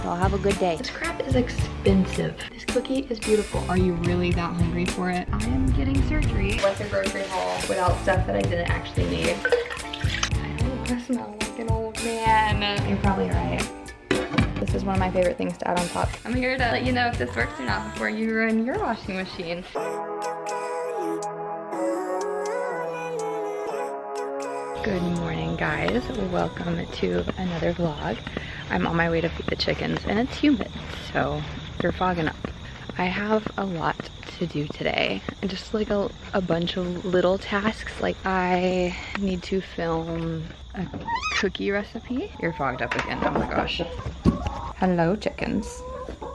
Y'all have a good day. This crap is expensive. This cookie is beautiful. Are you really that hungry for it? I am getting surgery. Went to grocery haul without stuff that I didn't actually need. I don't want to smell like an old man. You're probably right. This is one of my favorite things to add on top. I'm here to let you know if this works or not before you run your washing machine. Good morning, guys. Welcome to another vlog. I'm on my way to feed the chickens and it's humid, so they're fogging up. I have a lot to do today, and just like a bunch of little tasks. Like I need to film a cookie recipe. You're fogged up again, oh my gosh. Hello, chickens.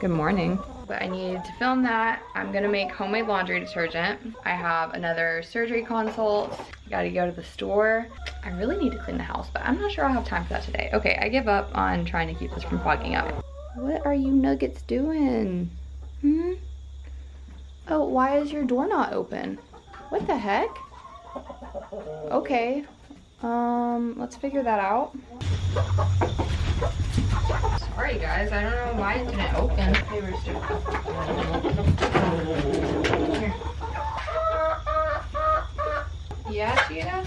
Good morning. But I need to film that. I'm gonna make homemade laundry detergent. I have another surgery consult. Gotta go to the store. I really need to clean the house, but I'm not sure I'll have time for that today. Okay, I give up on trying to keep this from fogging up. What are you nuggets doing? Oh, why is your door not open? What the heck? Okay, let's figure that out. Sorry guys, I don't know why it didn't open. Hey, Rooster. Here. Yeah, Cheetah?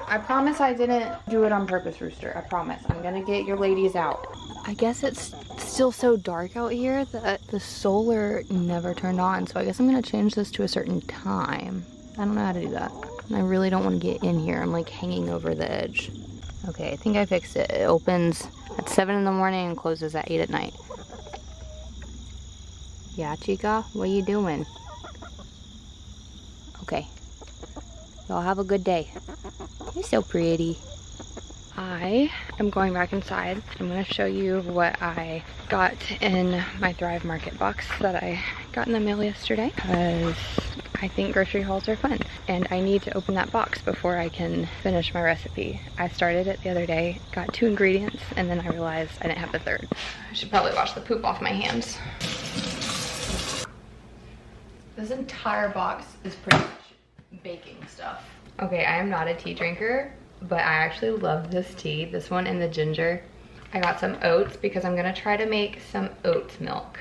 I promise I didn't do it on purpose, Rooster. I promise. I'm gonna get your ladies out. I guess it's still so dark out here that the solar never turned on, so I guess I'm gonna change this to a certain time. I don't know how to do that. And I really don't want to get in here. I'm like hanging over the edge. Okay, I think I fixed it. It opens at 7 in the morning and closes at 8 at night. Yeah, Chica? What are you doing? Okay. Y'all have a good day. You're so pretty. I am going back inside. I'm going to show you what I got in my Thrive Market box that I got in the mail yesterday, because I think grocery hauls are fun and I need to open that box before I can finish my recipe. I started it the other day, got 2 ingredients, and then I realized I didn't have the third. I should probably wash the poop off my hands. This entire box is pretty much baking stuff. Okay, I am not a tea drinker, but I actually love this tea, this one and the ginger. I got some oats because I'm gonna try to make some oat milk.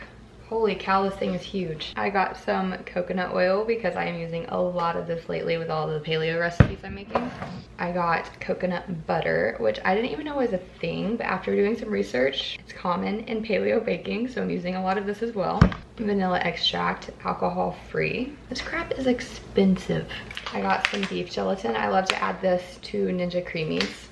Holy cow, this thing is huge. I got some coconut oil because I am using a lot of this lately with all the paleo recipes I'm making. I got coconut butter, which I didn't even know was a thing, but after doing some research, it's common in paleo baking, so I'm using a lot of this as well. Vanilla extract, alcohol free. This crap is expensive. I got some beef gelatin. I love to add this to Ninja Creamies.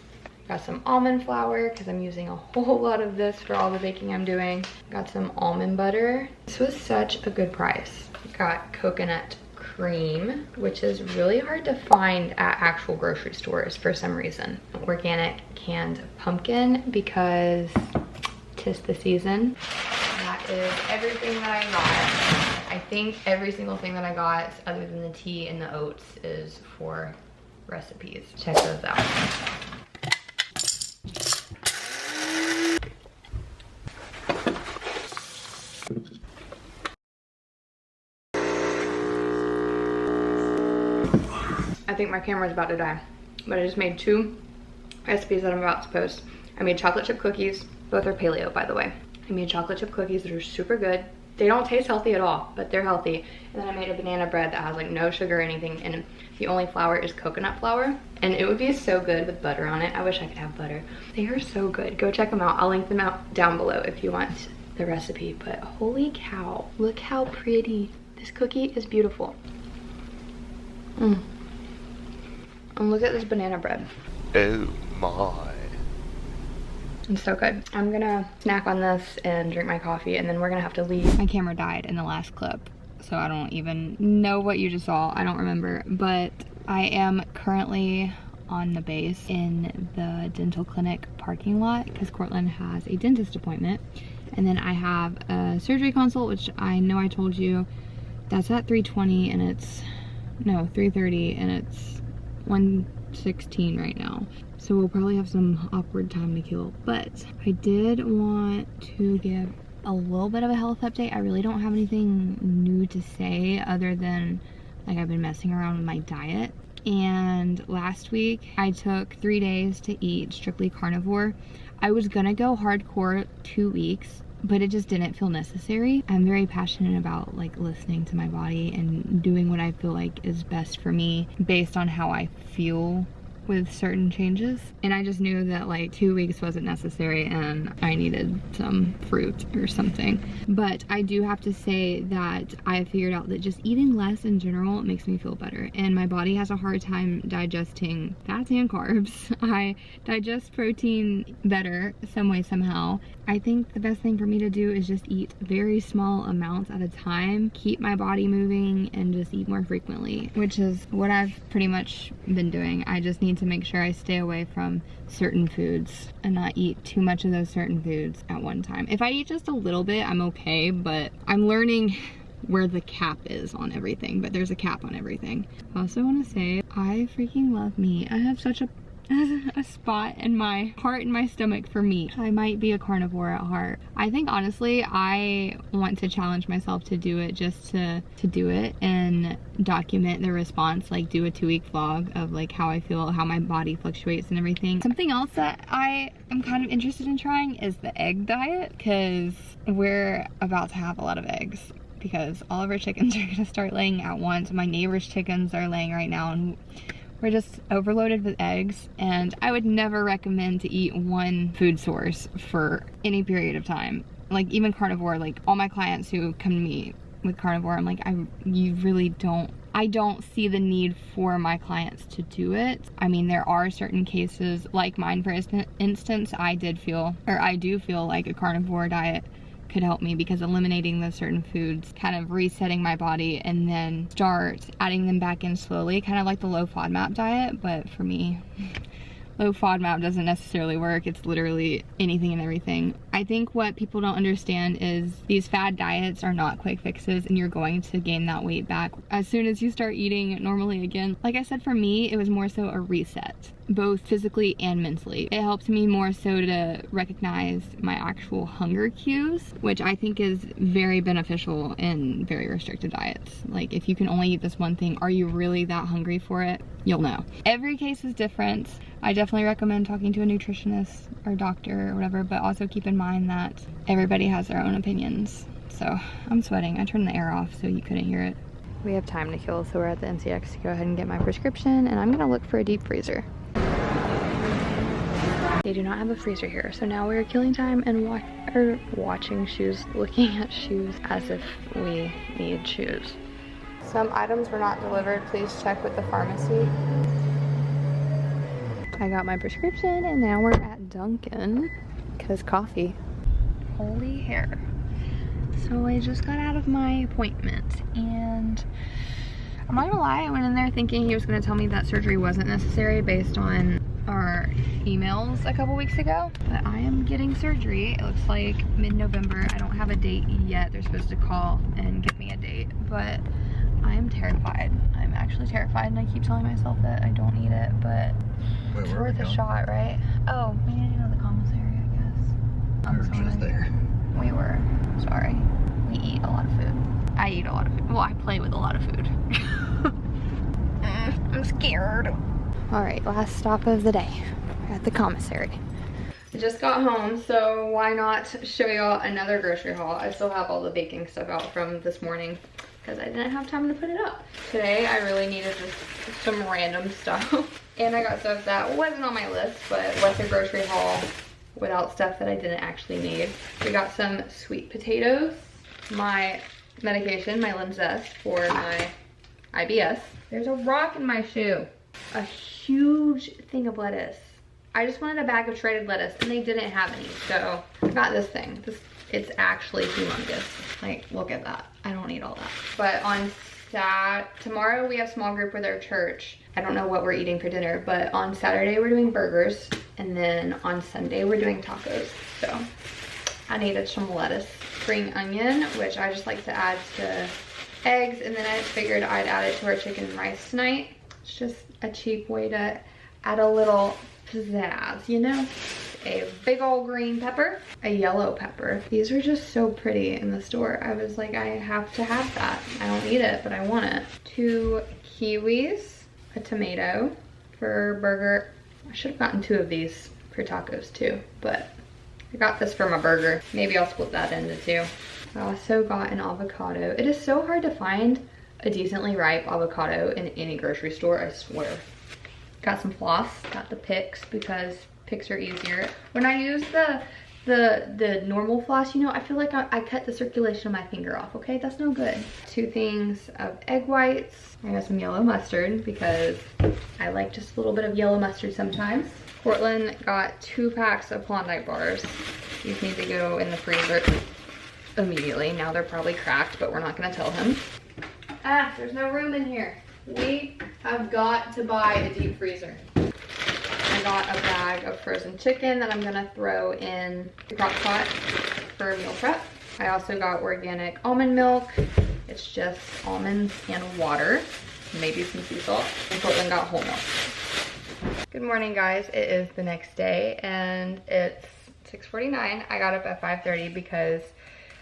Got some almond flour because I'm using a whole lot of this for all the baking I'm doing. Got some almond butter. This was such a good price. Got coconut cream, which is really hard to find at actual grocery stores for some reason. Organic canned pumpkin because 'tis the season. That is everything that I got. I think every single thing that I got, other than the tea and the oats, is for recipes. Check those out. I think my camera's about to die, but I just made 2 recipes that I'm about to post. I made chocolate chip cookies. Both are paleo, by the way. I made chocolate chip cookies that are super good. They don't taste healthy at all, but they're healthy. And then I made a banana bread that has like no sugar or anything, and the only flour is coconut flour. And it would be so good with butter on it. I wish I could have butter. They are so good. Go check them out. I'll link them out down below if you want the recipe. But holy cow, look how pretty. This cookie is beautiful. And look at this banana bread. Oh my. It's so good. I'm gonna snack on this and drink my coffee, and then we're gonna have to leave. My camera died in the last clip, so I don't even know what you just saw. I don't remember, but I am currently on the base in the dental clinic parking lot because Cortland has a dentist appointment. And then I have a surgery consult, which I know I told you, that's at 3:20 and it's, no, 3:30 and it's 1:16 right now. So we'll probably have some awkward time to kill. But I did want to give a little bit of a health update. I really don't have anything new to say other than like I've been messing around with my diet. and last week I took 3 days to eat strictly carnivore. I was gonna go hardcore 2 weeks, but it just didn't feel necessary. I'm very passionate about like listening to my body and doing what I feel like is best for me based on how I feel with certain changes. And I just knew that like 2 weeks wasn't necessary and I needed some fruit or something. But I do have to say that I figured out that just eating less in general makes me feel better. And my body has a hard time digesting fats and carbs. I digest protein better some way, somehow. I think the best thing for me to do is just eat very small amounts at a time, keep my body moving, and just eat more frequently, which is what I've pretty much been doing. I just need to make sure I stay away from certain foods and not eat too much of those certain foods at one time. If I eat just a little bit, I'm okay, but I'm learning where the cap is on everything, but there's a cap on everything. I also want to say, I freaking love meat. I have such a spot in my heart and my stomach for meat. I might be a carnivore at heart. I think honestly I want to challenge myself to do it, just to do it and document the response, like do a 2-week vlog of like how I feel, how my body fluctuates and everything. Something else that I am kind of interested in trying is the egg diet, because we're about to have a lot of eggs because all of our chickens are gonna start laying at once. My neighbor's chickens are laying right now and we're just overloaded with eggs, and I would never recommend to eat one food source for any period of time. Like even carnivore, like all my clients who come to me with carnivore, I'm like, I don't see the need for my clients to do it. I mean, there are certain cases like mine, for instance, I do feel like a carnivore diet could help me, because eliminating those certain foods, kind of resetting my body and then start adding them back in slowly, kind of like the low FODMAP diet. But for me, low FODMAP doesn't necessarily work. It's literally anything and everything. I think what people don't understand is these fad diets are not quick fixes, and you're going to gain that weight back as soon as you start eating normally again. Like I said, for me, it was more so a reset, both physically and mentally. It helped me more so to recognize my actual hunger cues, which I think is very beneficial in very restricted diets. Like if you can only eat this one thing, are you really that hungry for it? You'll know. Every case is different. I definitely recommend talking to a nutritionist or doctor or whatever, but also keep in mind that everybody has their own opinions. So I'm sweating. I turned the air off so you couldn't hear it. We have time to kill, so we're at the MCX to go ahead and get my prescription, and I'm gonna look for a deep freezer. They do not have a freezer here, so now we're killing time and watching shoes, looking at shoes as if we need shoes. Some items were not delivered. Please check with the pharmacy. I got my prescription and now we're at Dunkin' because coffee. Holy hair. So I just got out of my appointment, and I'm not gonna lie, I went in there thinking he was gonna tell me that surgery wasn't necessary based on our emails a couple weeks ago, but I am getting surgery. It looks like mid-November. I don't have a date yet. They're supposed to call and give me a date, but I am terrified. I'm actually terrified, and I keep telling myself that I don't need it, but it's worth a shot, right? Oh, we need to go to the commissary, I guess. We were just there. We were. Sorry. We eat a lot of food. I eat a lot of food. Well, I play with a lot of food. I'm scared. Alright, last stop of the day. We're at the commissary. I just got home, so why not show y'all another grocery haul. I still have all the baking stuff out from this morning because I didn't have time to put it up. Today, I really needed just some random stuff. And I got stuff that wasn't on my list, but what's a grocery haul without stuff that I didn't actually need? We got some sweet potatoes, my medication, my Linzess for my IBS. There's a rock in my shoe. A huge thing of lettuce. I just wanted a bag of shredded lettuce and they didn't have any, so I got this thing. It's actually humongous. Like, look at that. I don't need all that. But on tomorrow we have small group with our church. I don't know what we're eating for dinner, but on Saturday we're doing burgers, and then on Sunday we're doing tacos. So I needed some lettuce, spring onion, which I just like to add to eggs, and then I figured I'd add it to our chicken and rice tonight. It's just a cheap way to add a little pizzazz, you know? A big old green pepper, a yellow pepper. These are just so pretty in the store. I was like, I have to have that. I don't need it, but I want it. 2 kiwis, a tomato for burger. I should have gotten 2 of these for tacos too, but I got this for my burger. Maybe I'll split that into 2. I also got an avocado. It is so hard to find a decently ripe avocado in any grocery store, I swear. Got some floss, got the picks because picks are easier. When I use the normal floss, you know, I feel like I cut the circulation of my finger off, okay? That's no good. 2 things of egg whites. I got some yellow mustard because I like just a little bit of yellow mustard sometimes. Portland got 2 packs of Klondike bars. These need to go in the freezer immediately. Now they're probably cracked, but we're not gonna tell him. Ah, there's no room in here. We have got to buy a deep freezer. I got a bag of frozen chicken that I'm gonna throw in the crock pot for meal prep. I also got organic almond milk. It's just almonds and water, maybe some sea salt. And Portland got whole milk. Good morning, guys. It is the next day and it's 6:49. I got up at 5:30 because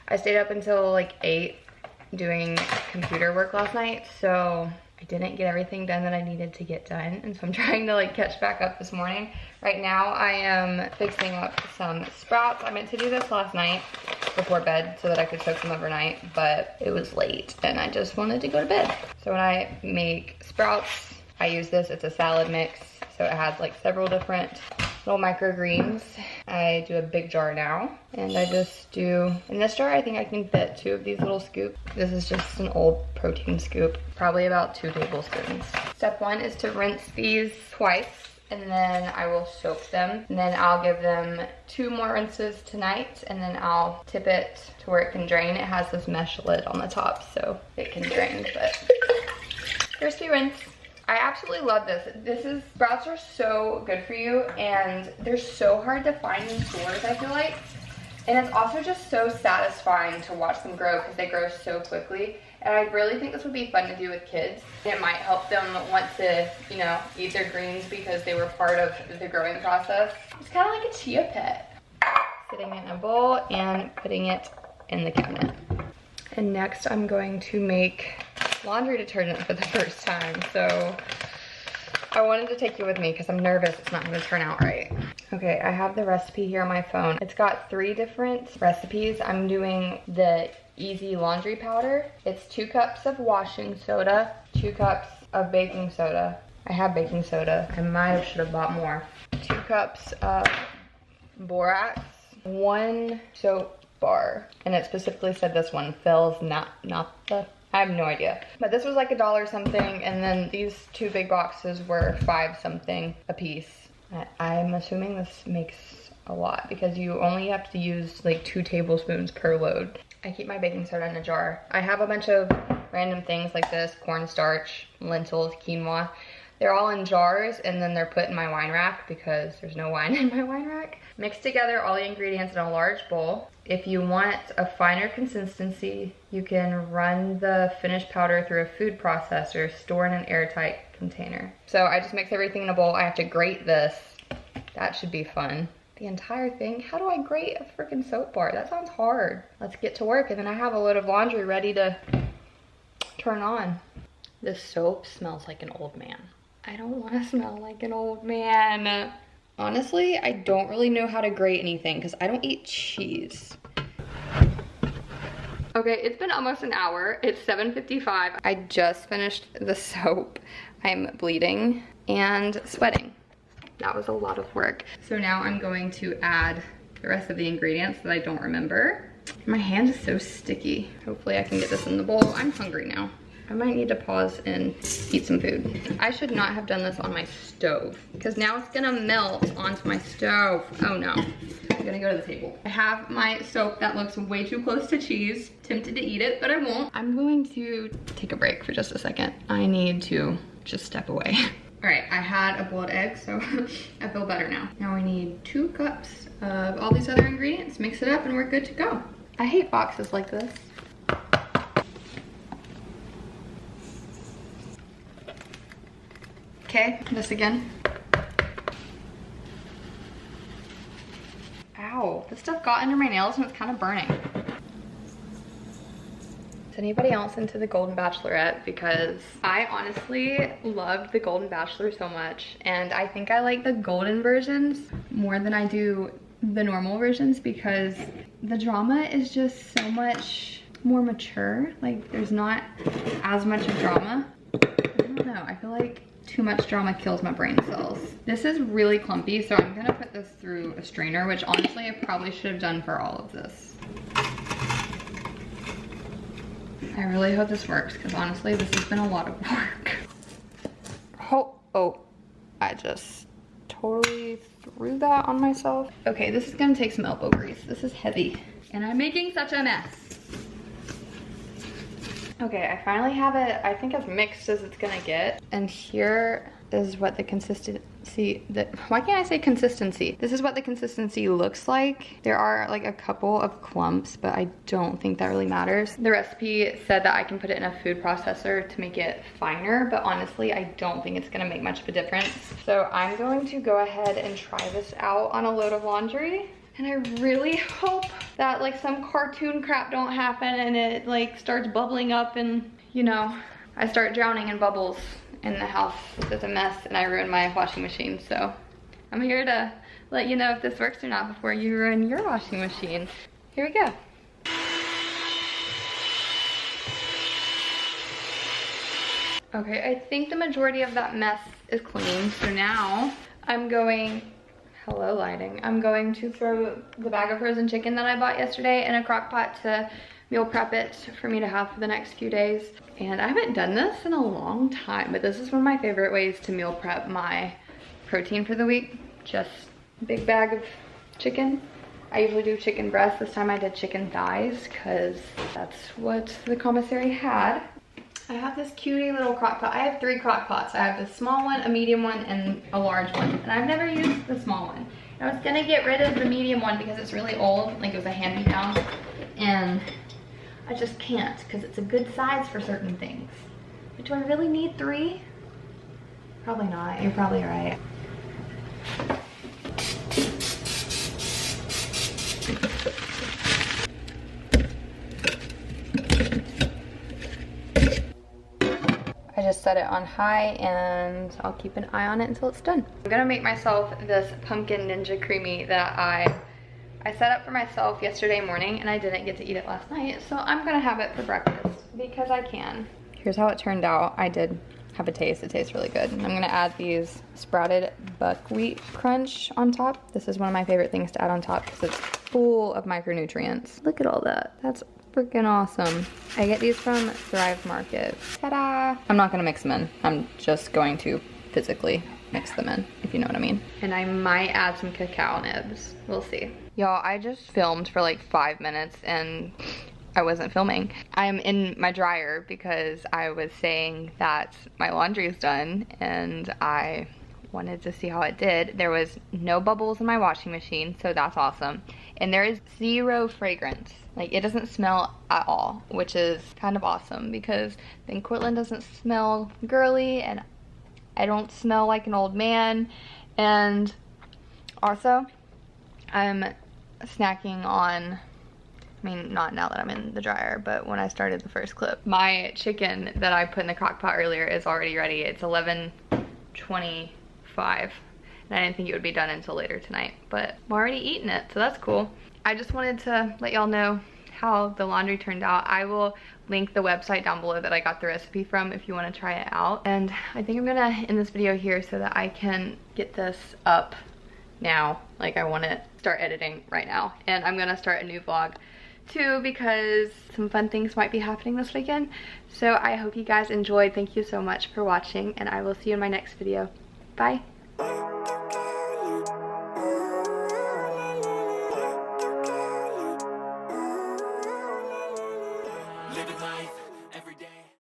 I stayed up until like 8 doing computer work last night, so I didn't get everything done that I needed to get done, and so I'm trying to like catch back up this morning. Right now I am fixing up some sprouts. I meant to do this last night before bed so that I could soak them overnight, but it was late and I just wanted to go to bed. So when I make sprouts, I use this. It's a salad mix, so it has like several different little microgreens. I do a big jar now, and I just do, in this jar I think I can fit 2 of these little scoops. This is just an old protein scoop, probably about 2 tablespoons. Step 1 is to rinse these twice, and then I will soak them, and then I'll give them 2 more rinses tonight, and then I'll tip it to where it can drain. It has this mesh lid on the top so it can drain, but first we rinse. I absolutely love this. Sprouts are so good for you, and they're so hard to find in stores, I feel like. And it's also just so satisfying to watch them grow because they grow so quickly. And I really think this would be fun to do with kids. It might help them want to, you know, eat their greens because they were part of the growing process. It's kind of like a chia pet. Sitting in a bowl and putting it in the cabinet. And next I'm going to make laundry detergent for the first time. So I wanted to take you with me because I'm nervous it's not going to turn out right. Okay, I have the recipe here on my phone. It's got 3 different recipes. I'm doing the easy laundry powder. It's 2 cups of washing soda, 2 cups of baking soda. I have baking soda. I should have bought more. 2 cups of borax, 1 soap bar, and it specifically said this one, Phil's naphtha. I have no idea. But this was like $1 something, and then these 2 big boxes were 5 something a piece. I'm assuming this makes a lot because you only have to use like 2 tablespoons per load. I keep my baking soda in a jar. I have a bunch of random things like this, cornstarch, lentils, quinoa. They're all in jars, and then they're put in my wine rack because there's no wine in my wine rack. Mix together all the ingredients in a large bowl. If you want a finer consistency, you can run the finished powder through a food processor, store in an airtight container. So I just mix everything in a bowl. I have to grate this. That should be fun. The entire thing. How do I grate a freaking soap bar? That sounds hard. Let's get to work, and then I have a load of laundry ready to turn on. This soap smells like an old man. I don't want to smell like an old man. Honestly, I don't really know how to grate anything because I don't eat cheese. Okay, it's been almost an hour. It's 7:55. I just finished the soap. I'm bleeding and sweating. That was a lot of work. So now I'm going to add the rest of the ingredients that I don't remember. My hand is so sticky. Hopefully I can get this in the bowl. I'm hungry now. I might need to pause and eat some food. I should not have done this on my stove because now it's gonna melt onto my stove. Oh no, I'm gonna go to the table. I have my soap that looks way too close to cheese. Tempted to eat it, but I won't. I'm going to take a break for just a second. I need to just step away. All right, I had a boiled egg, so I feel better now. Now we need 2 cups of all these other ingredients. Mix it up and we're good to go. I hate boxes like this. Okay, this again. Ow, this stuff got under my nails and it's kind of burning. anybody else into the Golden Bachelorette? Because I honestly loved the Golden Bachelor so much, and I think I like the golden versions more than I do the normal versions because the drama is just so much more mature. Like, there's not as much drama. I don't know, I feel like too much drama kills my brain cells. This is really clumpy, so I'm gonna put this through a strainer, which honestly I probably should have done for all of this. I really hope this works, because honestly this has been a lot of work. Oh, I just totally threw that on myself. Okay, this is gonna take some elbow grease. This is heavy, and I'm making such a mess. Okay, I finally have it, I think as mixed as it's gonna get. And here is what the consistency, why can't I say consistency? This is what the consistency looks like. There are like a couple of clumps, but I don't think that really matters. The recipe said that I can put it in a food processor to make it finer, but honestly, I don't think it's gonna make much of a difference. So I'm going to go ahead and try this out on a load of laundry. And I really hope that like some cartoon crap don't happen and it like starts bubbling up and, you know, I start drowning in bubbles and the house is a mess and I ruin my washing machine. So I'm here to let you know if this works or not before you ruin your washing machine. Here we go. Okay, I think the majority of that mess is clean. So now I'm going, hello lighting. I'm going to throw the bag of frozen chicken that I bought yesterday in a crock pot to meal prep it for me to have for the next few days. And I haven't done this in a long time, but this is one of my favorite ways to meal prep my protein for the week. Just a big bag of chicken. I usually do chicken breast. This time I did chicken thighs because that's what the commissary had. I have this cutie little crock pot. I have 3 crock pots. I have the small one, a medium one, and a large one. And I've never used the small one. I was gonna get rid of the medium one because it's really old, like it was a hand-me-down. And I just can't because it's a good size for certain things. But do I really need 3? Probably not. You're probably right. I just set it on high and I'll keep an eye on it until it's done. I'm gonna make myself this pumpkin ninja creamy that I set up for myself yesterday morning and I didn't get to eat it last night, so I'm gonna have it for breakfast because I can. Here's how it turned out. I did have a taste. It tastes really good. And I'm gonna add these sprouted buckwheat crunch on top. This is one of my favorite things to add on top because it's full of micronutrients. Look at all that. That's freaking awesome. I get these from Thrive Market. Ta-da! I'm not gonna mix them in. I'm just going to physically mix them in, if you know what I mean. And I might add some cacao nibs. We'll see. Y'all, I just filmed for like 5 minutes and I wasn't filming. I'm in my dryer because I was saying that my laundry is done and I wanted to see how it did. There was no bubbles in my washing machine, so that's awesome. And there is 0 fragrance. Like, it doesn't smell at all, which is kind of awesome because then Cortland doesn't smell girly and I don't smell like an old man. And also, I'm snacking on, I mean, not now that I'm in the dryer, but when I started the first clip, my chicken that I put in the crock pot earlier is already ready. It's 11:25. And I didn't think it would be done until later tonight, but I'm already eating it, so that's cool. I just wanted to let y'all know how the laundry turned out. I will link the website down below that I got the recipe from if you want to try it out. And I think I'm gonna end this video here so that I can get this up now. Like, I want to start editing right now. And I'm gonna start a new vlog too because some fun things might be happening this weekend. So I hope you guys enjoyed. Thank you so much for watching and I will see you in my next video. Bye.